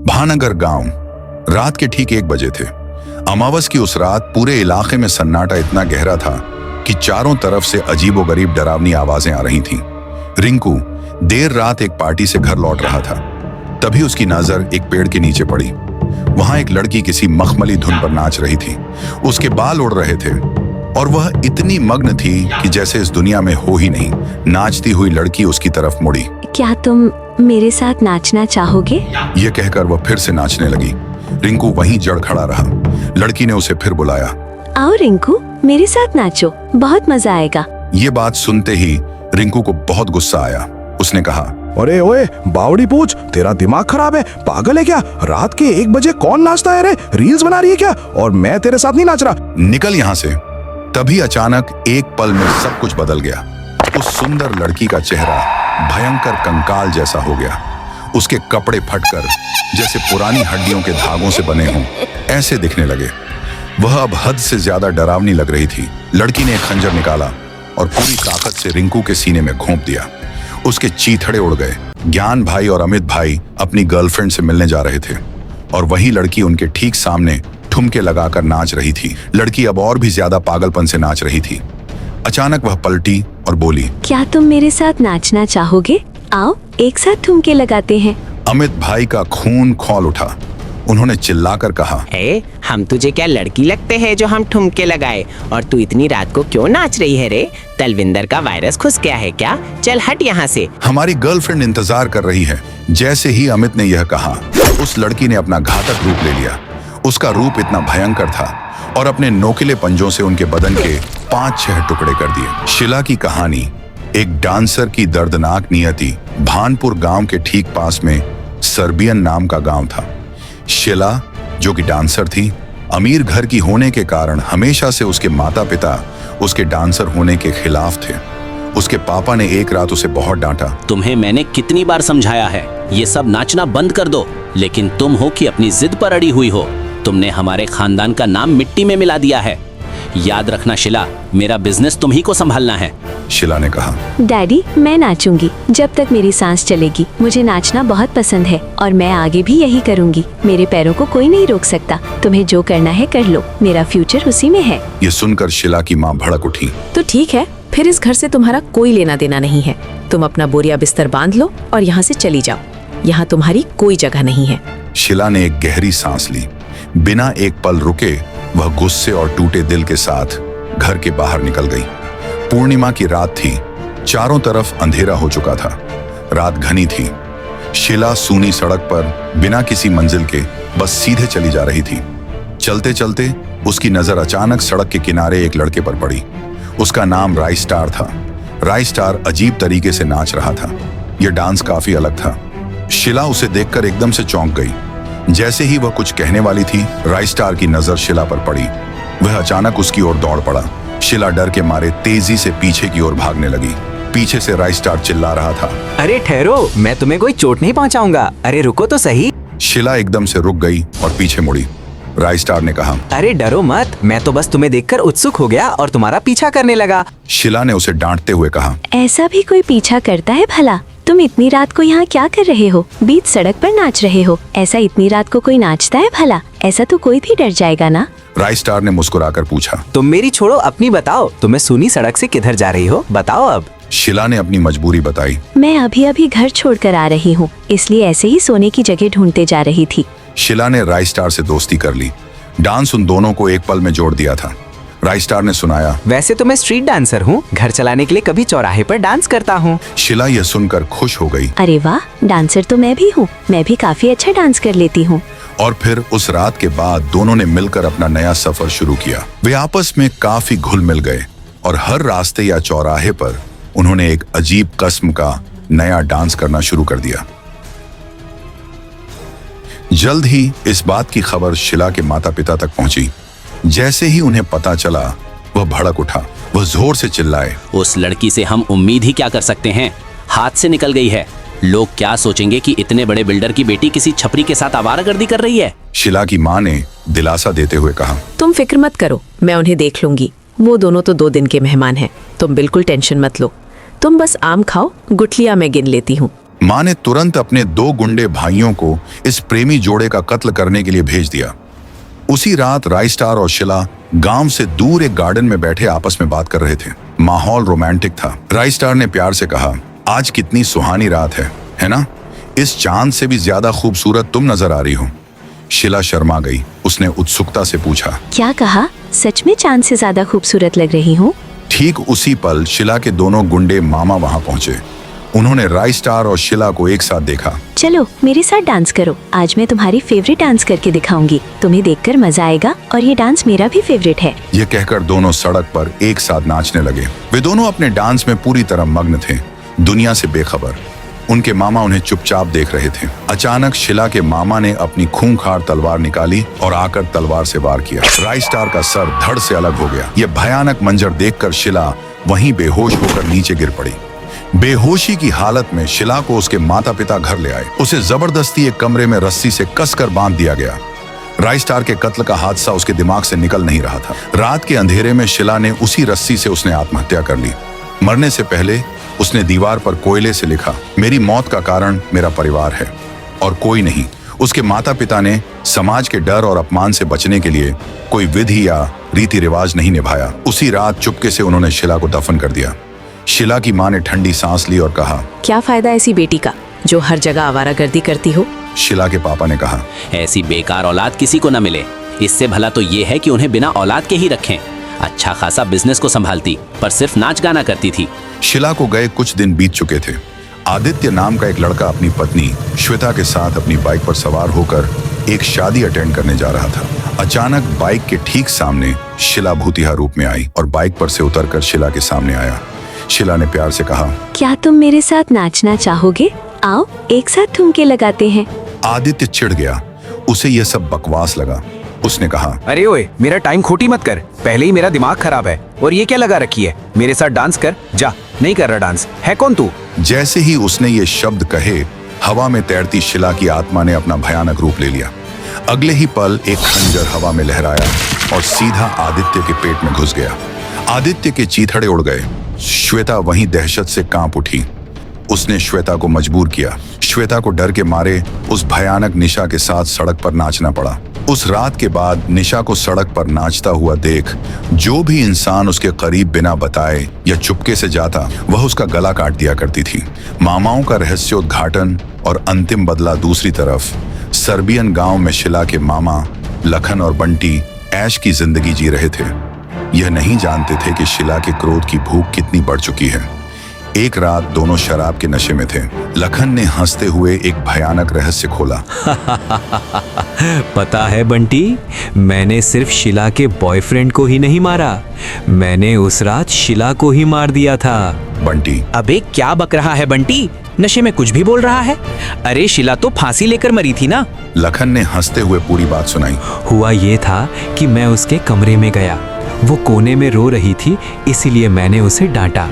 भानगर गांव। रात के ठीक 1 बजे थे। अमावस की उस रात पूरे इलाके में सन्नाटा इतना गहरा था कि चारों तरफ से अजीबोगरीब डरावनी आवाजें आ रही थीं। रिंकू देर रात एक पार्टी से घर लौट रहा था। तभी उसकी नजर एक पेड़ के नीचे पड़ी। वहां एक लड़की किसी मखमली धुन पर नाच रही थी। उसके बाल उड़ रहे थे और वह इतनी मग्न थी कि जैसे इस दुनिया में हो ही नहीं। नाचती हुई लड़की उसकी तरफ मुड़ी। क्या तुम मेरे साथ नाचना चाहोगे? यह कहकर वह फिर से नाचने लगी। रिंकू वहीं जड़ खड़ा रहा। लड़की ने उसे फिर बुलाया। आओ रिंकू, मेरे साथ नाचो, बहुत मजा आएगा। ये बात सुनते ही रिंकू को बहुत गुस्सा आया। उसने कहा, अरे ओए बावड़ी पूछ, तेरा दिमाग खराब है? पागल है क्या? रात के 1 बजे कौन नाचता है रे? रील्स बना रही है क्या? और मैं तेरे साथ नहीं नाच रहा। निकल यहाँ से। तभी अचानक एक पल में सब कुछ बदल गया। उस सुंदर लड़की का चेहरा भयंकर कंकाल जैसा हो गया। उसके कपड़े फटकर जैसे पुरानी हड्डियों के धागों से बने हों ऐसे दिखने लगे। वह अब हद से ज्यादा डरावनी लग रही थी। लड़की ने एक खंजर निकाला और पूरी ताकत से रिंकू के सीने में घोंप दिया। उसके चीथड़े उड़ गए। ज्ञान भाई और अमित भाई अपनी गर्लफ्रेंड से मिलने जा रहे थे और वही लड़की उनके ठीक सामने ठुमके लगाकर नाच रही थी। लड़की अब और भी ज्यादा पागलपन से नाच रही थी। अचानक वह पलटी और बोली, क्या तुम मेरे साथ नाचना चाहोगे? आओ एक साथ ठुमके लगाते हैं। अमित भाई का खून खौल उठा। उन्होंने चिल्लाकर कहा, हम तुझे क्या लड़की लगते हैं जो हम ठुमके लगाए? और तू इतनी रात को क्यों नाच रही है रे? तलविंदर का वायरस घुस गया है क्या? चल हट यहाँ से। हमारी गर्लफ्रेंड इंतजार कर रही है। जैसे ही अमित ने यह कहा, उस लड़की ने अपना घातक रूप ले लिया। उसका रूप इतना भयंकर था और अपने नोकीले पंजों से उनके बदन के 5-6 टुकड़े कर दिए। शिला की कहानी एक डांसर की दर्दनाक नियति। भानपुर गांव के ठीक पास में सर्बियन नाम का गांव था। शिला जो कि डांसर थी, अमीर घर की होने के कारण हमेशा से उसके माता पिता उसके डांसर होने के खिलाफ थे। उसके पापा ने एक रात उसे बहुत डांटा। तुम्हें मैंने कितनी बार समझाया है ये सब नाचना बंद कर दो, लेकिन तुम हो कि अपनी जिद पर अड़ी हुई हो। तुमने हमारे खानदान का नाम मिट्टी में मिला दिया है। याद रखना शिला, मेरा बिजनेस तुम ही को संभालना है। शिला ने कहा, डैडी मैं नाचूंगी जब तक मेरी सांस चलेगी। मुझे नाचना बहुत पसंद है और मैं आगे भी यही करूंगी। मेरे पैरों को कोई नहीं रोक सकता। तुम्हें जो करना है कर लो, मेरा फ्यूचर उसी में है। ये सुनकर शिला की माँ भड़क उठी। तो ठीक है, फिर इस घर से तुम्हारा कोई लेना देना नहीं है। तुम अपना बोरिया बिस्तर बांध लो और यहाँ से चली जाओ। यहाँ तुम्हारी कोई जगह नहीं है। शिला ने एक गहरी सांस ली। बिना एक पल रुके वह गुस्से और टूटे दिल के साथ घर के बाहर निकल गई। पूर्णिमा की रात थी। चारों तरफ अंधेरा हो चुका था। रात घनी थी। शिला सूनी सड़क पर बिना किसी मंजिल के बस सीधे चली जा रही थी। चलते चलते उसकी नजर अचानक सड़क के किनारे एक लड़के पर पड़ी। उसका नाम राई स्टार था। राई स्टार अजीब तरीके से नाच रहा था। यह डांस काफी अलग था। शिला उसे देखकर एकदम से चौंक गई। जैसे ही वह कुछ कहने वाली थी, राई स्टार की नजर शिला पर पड़ी। वह अचानक उसकी ओर दौड़ पड़ा। शिला डर के मारे तेजी से पीछे की ओर भागने लगी। पीछे से राई स्टार चिल्ला रहा था, अरे ठहरो, मैं तुम्हें कोई चोट नहीं पहुंचाऊंगा। अरे रुको तो सही। शिला एकदम से रुक गई और पीछे मुड़ी। राई स्टार ने कहा, अरे डरो मत, मैं तो बस तुम्हें देखकर उत्सुक हो गया और तुम्हारा पीछा करने लगा। शिला ने उसे डांटते हुए कहा, ऐसा भी कोई पीछा करता है भला? तुम इतनी रात को यहाँ क्या कर रहे हो? बीच सड़क पर नाच रहे हो। ऐसा इतनी रात को कोई नाचता है भला? ऐसा तो कोई भी डर जाएगा ना। राई स्टार ने मुस्कुराकर पूछा, तुम मेरी छोड़ो, अपनी बताओ। तुम्हें सूनी सड़क से किधर जा रही हो, बताओ अब। शिला ने अपनी मजबूरी बताई। मैं अभी अभी घर छोड़कर आ रही हूँ, इसलिए ऐसे ही सोने की जगह ढूंढते जा रही थी। शिला ने राई स्टार से दोस्ती कर ली। डांस उन दोनों को एक पल में जोड़ दिया था। राई स्टार ने सुनाया, वैसे तो मैं स्ट्रीट डांसर हूँ, घर चलाने के लिए कभी चौराहे पर डांस करता हूँ। शिला यह सुनकर खुश हो गई। अरे वाह, डांसर तो मैं भी हूँ। मैं भी काफी अच्छा डांस कर लेती हूँ। और फिर उस रात के बाद दोनों ने मिलकर अपना नया सफर शुरू किया। वे आपस में काफी घुल मिल गए और हर रास्ते या चौराहे पर उन्होंने एक अजीब किस्म का नया डांस करना शुरू कर दिया। जल्द ही इस बात की खबर शिला के माता पिता तक पहुंची। जैसे ही उन्हें पता चला, वह भड़क उठा। वह जोर से चिल्लाए, उस लड़की से हम उम्मीद ही क्या कर सकते हैं? हाथ से निकल गई है। लोग क्या सोचेंगे कि इतने बड़े बिल्डर की बेटी किसी छपरी के साथ आवारागर्दी कर रही है। शिला की माँ ने दिलासा देते हुए कहा, तुम फिक्र मत करो, मैं उन्हें देख लूंगी। वो दोनों तो 2 दिन के मेहमान हैं। तुम बिल्कुल टेंशन मत लो। तुम बस आम खाओ, गुठलियां मैं गिन लेती हूँ। माँ ने तुरंत अपने 2 गुंडे भाइयों को इस प्रेमी जोड़े का कत्ल करने के लिए भेज दिया। उसी रात राइस्टार और शिला गांव से दूर एक गार्डन में बैठे आपस में बात कर रहे थे। माहौल रोमांटिक था। राइस्टार ने प्यार से कहा, आज कितनी सुहानी रात है ना? इस चांद से भी ज्यादा खूबसूरत तुम नजर आ रही हो। शिला शर्मा गई। उसने उत्सुकता से पूछा, क्या कहा? सच में चांद से ज्यादा खूबसूरत लग रही हूँ? ठीक उसी पल शिला के दोनों गुंडे मामा वहां पहुंचे। उन्होंने राइस्टार और शिला को एक साथ देखा। चलो मेरे साथ डांस करो, आज मैं तुम्हारी फेवरेट डांस करके दिखाऊंगी। तुम्हें देखकर मजा आएगा और ये डांस मेरा भी फेवरेट है। ये कहकर दोनों सड़क पर एक साथ नाचने लगे। वे दोनों अपने डांस में पूरी तरह मग्न थे, दुनिया से बेखबर। उनके मामा उन्हें चुपचाप देख रहे थे। अचानक शिला के मामा ने अपनी खूंखार तलवार निकाली और आकर तलवार से वार किया। राइस्टार का सर धड़ से अलग हो गया। यह भयानक मंजर देखकर शिला वहीं बेहोश होकर नीचे गिर पड़ी। बेहोशी की हालत में शिला को उसके माता पिता घर ले आए। उसे जबरदस्ती एक कमरे में रस्सी से कसकर बांध दिया गया। राइस्टार के कत्ल का हादसा उसके दिमाग से निकल नहीं रहा था। रात के अंधेरे में शिला ने उसी रस्सी से उसने आत्महत्या कर ली। मरने से पहले उसने दीवार पर कोयले से लिखा, मेरी मौत का कारण मेरा परिवार है और कोई नहीं। उसके माता पिता ने समाज के डर और अपमान से बचने के लिए कोई विधि या रीति रिवाज नहीं निभाया। उसी रात चुपके से उन्होंने शिला को दफन कर दिया। शिला की माँ ने ठंडी सांस ली और कहा, क्या फायदा ऐसी बेटी का जो हर जगह आवारागर्दी करती हो? शिला के पापा ने कहा, ऐसी बेकार औलाद किसी को न मिले। इससे भला तो ये है कि उन्हें बिना औलाद के ही रखें। अच्छा खासा बिजनेस को संभालती, पर सिर्फ नाच गाना करती थी। शिला को गए कुछ दिन बीत चुके थे। आदित्य नाम का एक लड़का अपनी पत्नी श्वेता के साथ अपनी बाइक पर सवार होकर एक शादी अटेंड करने जा रहा था। अचानक बाइक के ठीक सामने शिला भूतिया रूप में आई और बाइक पर से उतरकर शिला के सामने आया। शिला ने प्यार से कहा, क्या तुम मेरे साथ नाचना चाहोगे? आओ एक साथ ठुमके लगाते हैं। आदित्य चिढ़ गया। उसे यह सब बकवास लगा। उसने कहा, अरे ओए, मेरा टाइम खोटी मत कर। पहले ही मेरा दिमाग खराब है और ये क्या लगा रखी है? मेरे साथ डांस कर। जा, नहीं कर रहा डांस। है कौन तू? जैसे ही उसने ये शब्द कहे, हवा में तैरती शिला की आत्मा ने अपना भयानक रूप ले लिया। अगले ही पल एक खंजर हवा में लहराया और सीधा आदित्य के पेट में घुस गया। आदित्य के चीथड़े उड़ गए। श्वेता वहीं दहशत से कांप उठी। उसने श्वेता को मजबूर किया। श्वेता को डर के मारे उस भयानक निशा के साथ सड़क पर नाचना पड़ा। उस रात के बाद निशा को सड़क पर नाचता हुआ देख जो भी इंसान उसके करीब बिना बताए या चुपके से जाता, वह उसका गला काट दिया करती थी। मामाओं का रहस्योद्घाटन और अंतिम बदला। दूसरी तरफ सर्बियन गांव में शिला के मामा लखन और बंटी ऐश की जिंदगी जी रहे थे। यह नहीं जानते थे कि शिला के क्रोध की भूख कितनी बढ़ चुकी है। एक रात दोनों शराब के नशे में थे। लखन ने हंसते हुए एक भयानक रहस्य खोला। पता है बंटी, मैंने सिर्फ शिला के बॉयफ्रेंड को ही नहीं मारा, मैंने उस रात शिला को ही मार दिया था। बंटी, अबे क्या बक रहा है बंटी? नशे में कुछ भी बोल रहा है। अरे शिला तो फांसी लेकर मरी थी ना। लखन ने हंसते हुए पूरी बात सुनाई। हुआ ये था कि मैं उसके कमरे में गया। वो कोने में रो रही थी, इसीलिए मैंने उसे डांटा।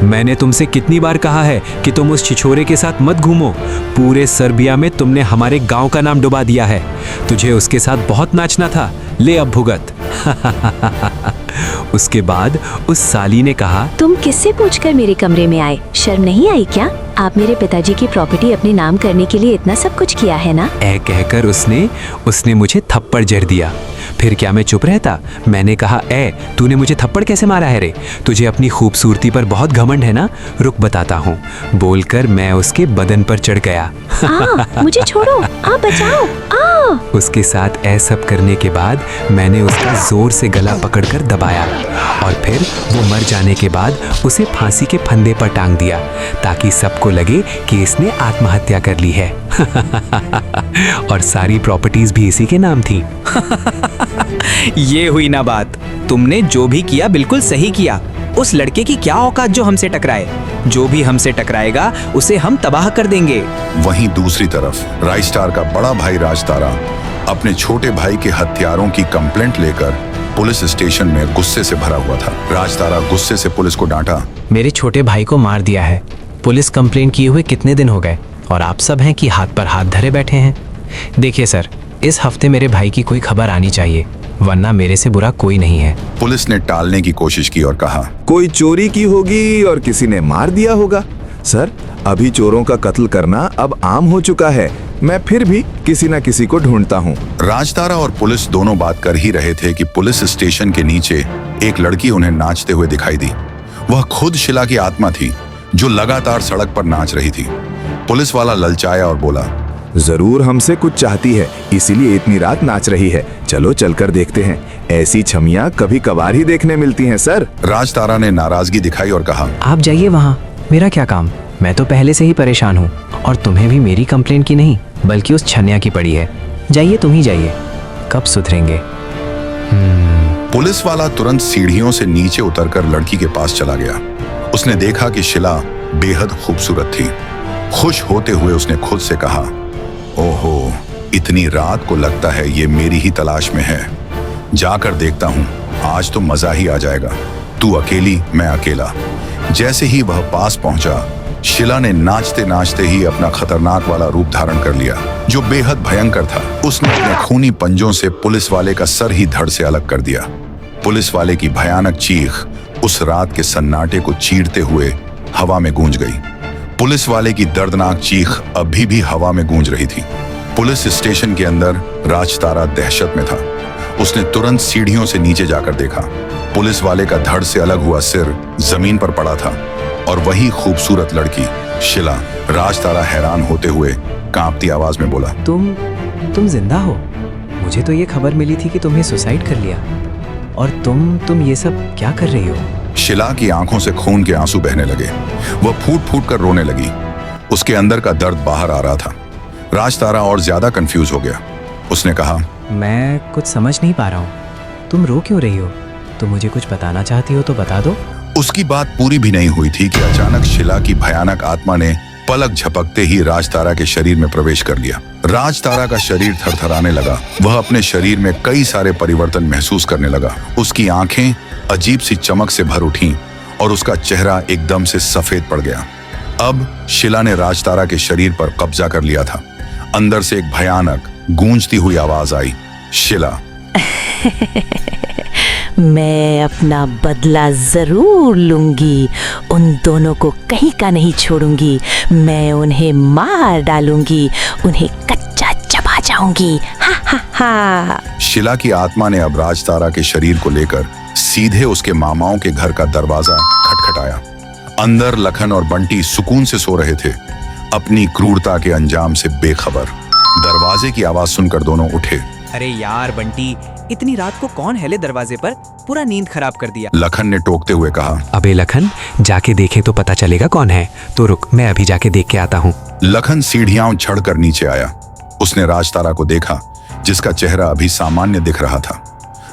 मैंने तुमसे कितनी बार कहा है कि तुम उस छिछोरे के साथ मत घूमो। पूरे सर्बिया में तुमने हमारे गांव का नाम डुबा दिया है। तुझे उसके साथ बहुत नाचना था, ले अब भुगत। उसके बाद उस साली ने कहा, तुम किससे पूछकर मेरे कमरे में आए? शर्म नहीं आई क्या? आप मेरे पिताजी की प्रॉपर्टी अपने नाम करने के लिए इतना सब कुछ किया है ना? ऐ कहकर उसने मुझे थप्पड़ जड़ दिया। फिर क्या मैं चुप रहता? मैंने कहा, ए तूने मुझे थप्पड़ कैसे मारा है रे? तुझे अपनी खूबसूरती पर बहुत घमंड है ना? रुक बताता हूँ। बोलकर मैं उसके बदन पर चढ़ गया। मुझे छोड़ो, बचाओ। उसके साथ ऐ सब करने के बाद मैंने उसका जोर से गला पकड़कर दबाया और फिर वो मर जाने के बाद उसे फांसी के फंदे पर टांग दिया ताकि सबको लगे कि इसने आत्महत्या कर ली है। और सारी प्रॉपर्टीज भी इसी के नाम थी। ये हुई ना बात। तुमने जो भी किया बिल्कुल सही किया। उस लड़के की क्या औकात जो हमसे टकराए? जो भी हमसे टकराएगा उसे हम तबाह कर देंगे। वहीं दूसरी तरफ राइस्टार का बड़ा भाई राजतारा अपने छोटे भाई के हत्यारों की कंप्लेंट लेकर पुलिस स्टेशन में गुस्से से भरा हुआ था। राजतारा गुस्से से पुलिस को डांटा, मेरे छोटे भाई को मार दिया है। पुलिस कंप्लेंट किए हुए कितने दिन हो गए और आप सब हैं कि हाथ पर हाथ धरे बैठे हैं। देखिए सर, इस हफ्ते मेरे भाई की कोई खबर आनी चाहिए, वरना मेरे से बुरा कोई नहीं है। पुलिस ने टालने की कोशिश की और कहा, कोई चोरी की होगी और किसी ने मार दिया होगा। सर, अभी चोरों का कत्ल करना अब आम हो चुका है। मैं फिर भी किसी न किसी को ढूंढता हूँ। राजतारा और पुलिस दोनों बात कर ही रहे थे कि पुलिस स्टेशन के नीचे एक लड़की उन्हें नाचते हुए दिखाई दी। वह खुद शिला की आत्मा थी जो लगातार सड़क पर नाच रही थी। पुलिस वाला ललचाया और बोला, जरूर हमसे कुछ चाहती है, इसीलिए इतनी रात नाच रही है। चलो चलकर देखते हैं। ऐसी छमियां कभी कभार ही देखने मिलती हैं सर। राजतारा ने नाराजगी दिखाई और कहा, आप जाइए वहाँ, मेरा क्या काम। मैं तो पहले से ही परेशान हूँ और तुम्हें भी मेरी कंप्लेंट की नहीं बल्कि उस छन्या की पड़ी है। जाइए, तुम ही जाइए, कब सुधरेंगे। पुलिस वाला तुरंत सीढ़ियों से नीचे उतरकर लड़की के पास चला गया। उसने देखा कि शिला बेहद खूबसूरत थी। खुश होते हुए उसने खुद से कहा, ओहो, इतनी रात को लगता है ये मेरी ही तलाश में है। जाकर देखता हूँ, आज तो मजा ही आ जाएगा। तू अकेली, मैं अकेला। जैसे ही वह पास पहुंचा, शिला ने नाचते नाचते ही अपना खतरनाक वाला रूप धारण कर लिया जो बेहद भयंकर था। उसने अपने खूनी पंजों से पुलिस वाले का सर ही धड़ से अलग कर दिया। पुलिस वाले की भयानक चीख उस रात के सन्नाटे को चीरते हुए हवा में गूंज गई। पुलिस वाले की दर्दनाक चीख अभी भी हवा में गूंज रही थी। पुलिस स्टेशन के अंदर राजतारा दहशत में था। उसने तुरंत सीढ़ियों से नीचे जाकर देखा। पुलिस वाले का धड़ से अलग हुआ सिर जमीन पर पड़ा था और वही खूबसूरत लड़की शिला। राजतारा हैरान होते हुए कांपती आवाज में बोला, तुम जिंदा हो? मुझे तो ये खबर मिली थी कि तुमने सुसाइड कर लिया। और तुम ये सब क्या कर रही हो? शिला की आंखों से खून के आंसू बहने लगे। वह फूट फूट कर रोने लगी। उसके अंदर का दर्द बाहर आ रहा था। राजतारा और ज्यादा कंफ्यूज हो गया। उसने कहा, मैं कुछ समझ नहीं पा रहा हूँ। तुम रो क्यों रही हो? तुम मुझे कुछ बताना चाहती हो तो बता दो। उसकी बात पूरी भी नहीं हुई थी कि अचानक शिला की भयानक आत्मा ने पलक झपकते ही राजतारा के शरीर में प्रवेश कर लिया। राजतारा का शरीर थरथराने लगा। वह अपने शरीर में कई सारे परिवर्तन महसूस करने लगा। उसकी आंखें अजीब सी चमक से भर उठीं और उसका चेहरा एकदम से सफेद पड़ गया। अब शिला ने राजतारा के शरीर पर कब्जा कर लिया था। अंदर से एक भयानक गूंजती हुई आवाज आई, शिला, मैं अपना बदला जरूर लूंगी। उन दोनों को कहीं का नहीं छोड़ूंगी। मैं उन्हें मार डालूंगी, उन्हें कच्चा चबा जाऊंगी। हा हा हा। शिला की आत्मा ने अब राजतारा के शरीर को लेकर सीधे उसके मामाओं के घर का दरवाजा खटखटाया। अंदर लखन और बंटी सुकून से सो रहे थे, अपनी क्रूरता के अंजाम से बेखबर। दरवाजे की आवाज सुनकर दोनों उठे। अरे यार बंटी, इतनी रात को कौन हेले दरवाजे पर? पूरा नींद खराब कर दिया। लखन ने टोकते हुए कहा, अबे लखन, जाके देखें तो पता चलेगा कौन है। तो रुक, मैं अभी जाके देख के आता हूँ। लखन सीढ़ियां चढ़कर नीचे आया। उसने राजतारा को देखा जिसका चेहरा अभी सामान्य दिख रहा था।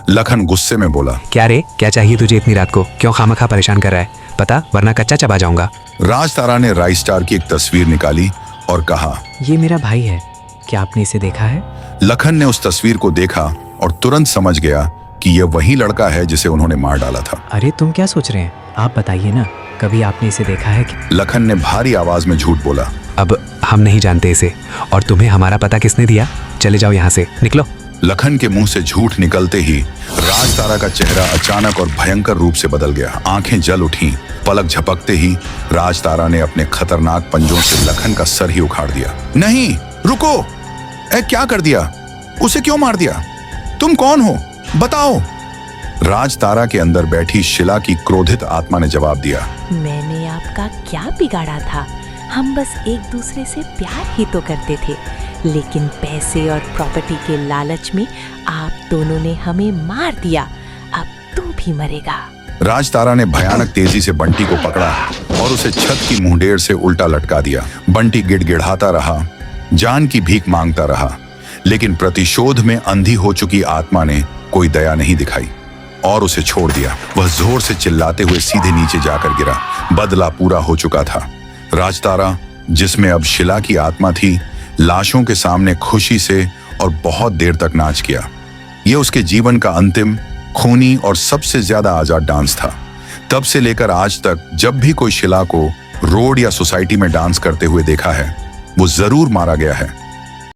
लखन गुस्से में बोला, क्या रे, क्या चाहिए तुझे इतनी रात को? क्यों खामखा परेशान कर रहा है? पता, वरना कच्चा चबा जाऊंगा। राजतारा ने राइस्टार की एक तस्वीर निकाली और कहा, ये मेरा भाई है, क्या आपने इसे देखा है? लखन ने उस तस्वीर को देखा और तुरंत समझ गया कि यह वही लड़का है जिसे उन्होंने मार डाला था। अरे तुम क्या सोच रहे हैं? आप बताइए ना, कभी आपने इसे देखा है कि? लखन ने भारी आवाज में झूठ बोला, अब हम नहीं जानते इसे, और तुम्हें हमारा पता किसने दिया? चले जाओ यहाँ से, निकलो। लखन के मुंह से झूठ निकलते ही राजतारा का चेहरा अचानक और भयंकर रूप से बदल गया। आंखें जल उठीं। पलक झपकते ही राजतारा ने अपने खतरनाक पंजों से लखन का सर ही उखाड़ दिया। नहीं, रुको! क्या कर दिया? उसे क्यों मार दिया? तुम कौन हो? बताओ। राजतारा के अंदर बैठी शिला की क्रोधित आत्मा ने जवाब दिया, मैंने आपका क्या बिगाड़ा था? हम बस एक दूसरे से प्यार ही तो करते थे, लेकिन पैसे और प्रॉपर्टी के लालच में आप दोनों ने हमें मार दिया। अब तू भी मरेगा। राजतारा ने भयानक तेजी से बंटी को पकड़ा और उसे छत की मुंडेर से उल्टा लटका दिया। बंटी गिड़गिड़ाता रहा, जान की भीख मांगता रहा, लेकिन प्रतिशोध में अंधी हो चुकी आत्मा ने कोई दया नहीं दिखाई और उसे छोड़ दिया। वह जोर से चिल्लाते हुए सीधे नीचे जाकर गिरा। बदला पूरा हो चुका था। राजतारा, जिसमें अब शिला की आत्मा थी, लाशों के सामने खुशी से और बहुत देर तक नाच किया। यह उसके जीवन का अंतिम, खूनी और सबसे ज्यादा आजाद डांस था। तब से लेकर आज तक जब भी कोई शिला को रोड या सोसाइटी में डांस करते हुए देखा है, वो जरूर मारा गया है।